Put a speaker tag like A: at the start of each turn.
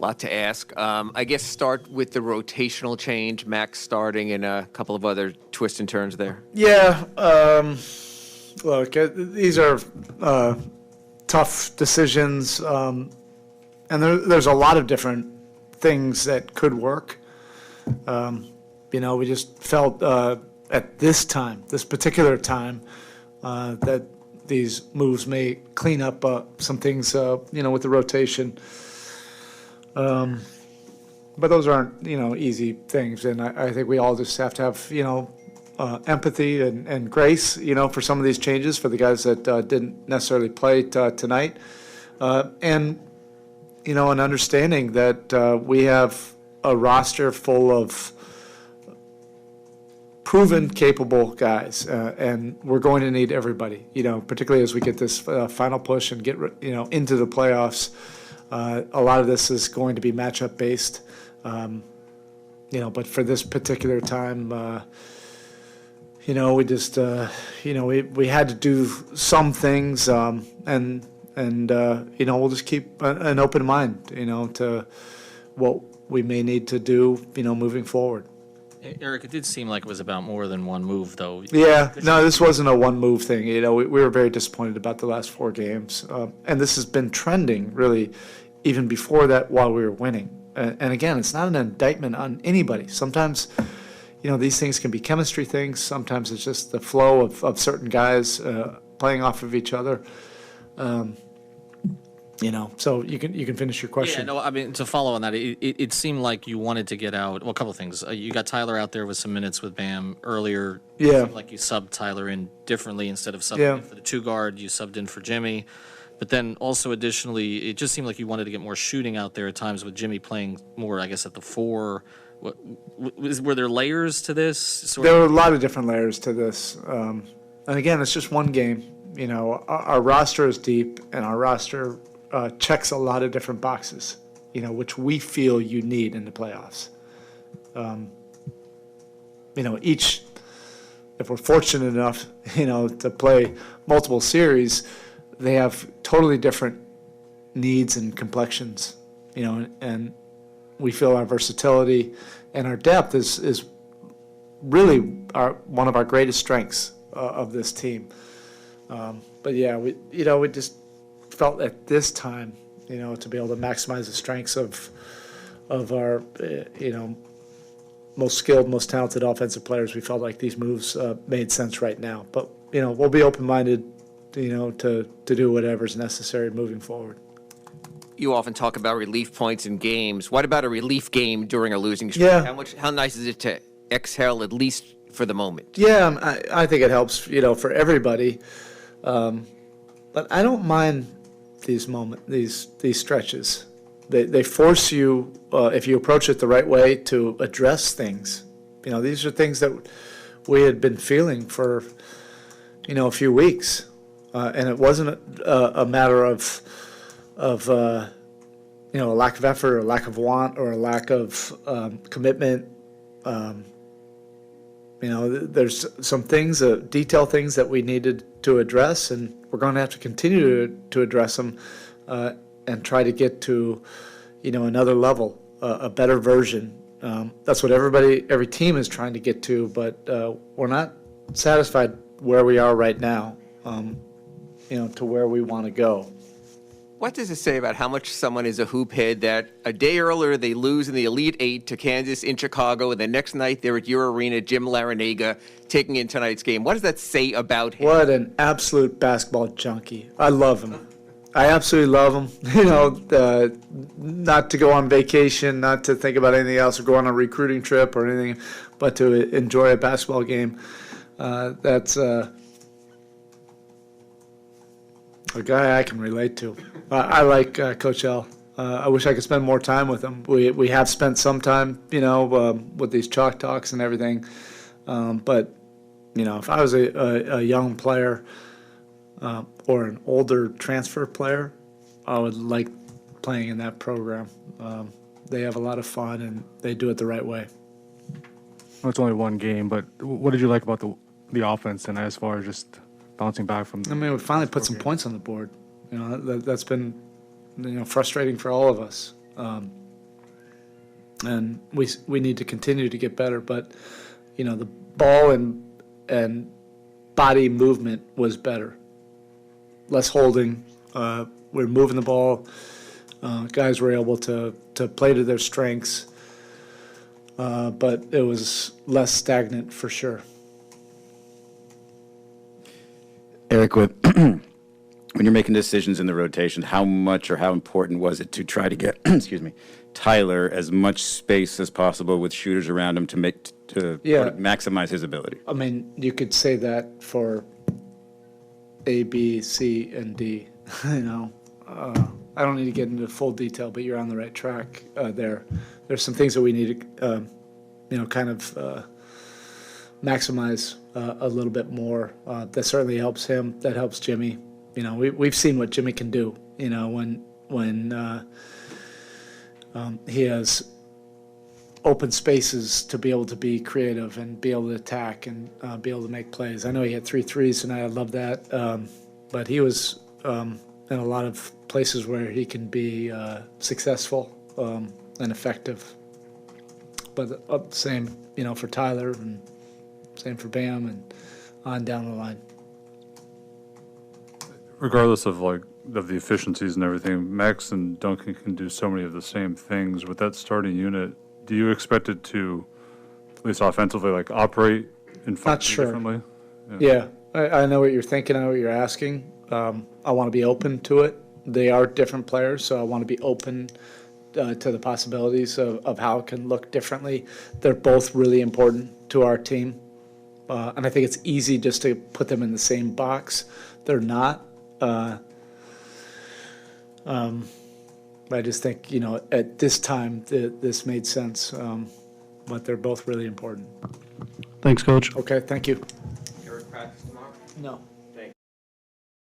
A: Lot to ask. I guess start with the rotational change, Max starting, and a couple of other twists and turns there.
B: Yeah, look, these are tough decisions, and there's a lot of different things that could work. We just felt at this time, this particular time, that these moves may clean up some things, with the rotation. But those aren't, easy things, and I think we all just have to have, empathy and grace, for some of these changes for the guys that didn't necessarily play tonight, and an understanding that we have a roster full of proven, capable guys, and we're going to need everybody. Particularly as we get this final push and get into the playoffs. A lot of this is going to be matchup based, but for this particular time, we just, we had to do some things, and we'll just keep an open mind, to what we may need to do, moving forward.
C: Erik, it did seem like it was about more than one move, though.
B: Yeah, no, this wasn't a one-move thing. We were very disappointed about the last 4 games, and this has been trending really even before that while we were winning. And again, it's not an indictment on anybody. Sometimes, these things can be chemistry things. Sometimes it's just the flow of certain guys playing off of each other. So you can finish your question.
C: Yeah, no, I mean, to follow on that, it seemed like you wanted to get out, well, a couple of things. You got Tyler out there with some minutes with Bam earlier.
B: Yeah.
C: It seemed like you subbed Tyler in differently. Instead of subbing in for the 2 guard, you subbed in for Jimmy. But then also additionally, it just seemed like you wanted to get more shooting out there at times with Jimmy playing more, I guess, at the 4. Were there layers to this?
B: There were a lot of different layers to this. And again, it's just one game. Our roster is deep, and our roster checks a lot of different boxes, which we feel you need in the playoffs. Each, if we're fortunate enough, to play multiple series, they have totally different needs and complexions, and we feel our versatility and our depth is really one of our greatest strengths of this team. But yeah, we just felt at this time, to be able to maximize the strengths of our, most skilled, most talented offensive players, we felt like these moves made sense right now. But, we'll be open-minded, to do whatever's necessary moving forward.
A: You often talk about relief points in games. What about a relief game during a losing streak?
B: Yeah.
A: How nice is it to exhale, at least for the moment?
B: Yeah, I think it helps, for everybody. But I don't mind these stretches. They force you, if you approach it the right way, to address things. These are things that we had been feeling for, a few weeks, and it wasn't a matter of a lack of effort or a lack of want or a lack of commitment. There's some things, detailed things that we needed to address, and we're going to have to continue to address them and try to get to, another level, a better version. That's what every team is trying to get to, but we're not satisfied where we are right now, to where we want to go.
A: What does it say about how much someone is a hoop head that a day earlier they lose in the Elite Eight to Kansas in Chicago, and the next night they're at your arena, Jim Larranaga, taking in tonight's game? What does that say about him?
B: What an absolute basketball junkie. I love him. I absolutely love him. Not to go on vacation, not to think about anything else or go on a recruiting trip or anything, but to enjoy a basketball game. That's a guy I can relate to. I like Coach L. I wish I could spend more time with him. We have spent some time, with these chalk talks and everything. But, if I was a young player or an older transfer player, I would like playing in that program. They have a lot of fun, and they do it the right way.
D: Well, it's only one game, but what did you like about the offense and as far as just bouncing back from?
B: We finally put some points on the board. That's been, frustrating for all of us. and we need to continue to get better. But the ball and body movement was better. Less holding. We're moving the ball. Guys were able to play to their strengths, but it was less stagnant for sure.
E: Erik, when you're making decisions in the rotation, how much or how important was it to try to get, excuse me, Tyler as much space as possible with shooters around him to maximize his ability?
B: I mean, you could say that for A, B, C, and D. I don't need to get into full detail, but you're on the right track there. There's some things that we need to, kind of maximize a little bit more. That certainly helps him. That helps Jimmy. We've seen what Jimmy can do. When he has open spaces to be able to be creative and be able to attack and be able to make plays. I know he had 3 threes tonight. I love that. But he was in a lot of places where he can be successful and effective. But same, for Tyler, and same for Bam, and on down the line.
F: Regardless of the efficiencies and everything, Max and Duncan can do so many of the same things. With that starting unit, do you expect it to, at least offensively, operate and function differently?
B: Yeah, I know what you're thinking. I know what you're asking. I want to be open to it. They are different players, so I want to be open to the possibilities of how it can look differently. They're both really important to our team, and I think it's easy just to put them in the same box. They're not. I just think, at this time, this made sense, but they're both really important.
D: Thanks, Coach.
B: Okay, thank you.
A: Erik, practice tomorrow?
B: No.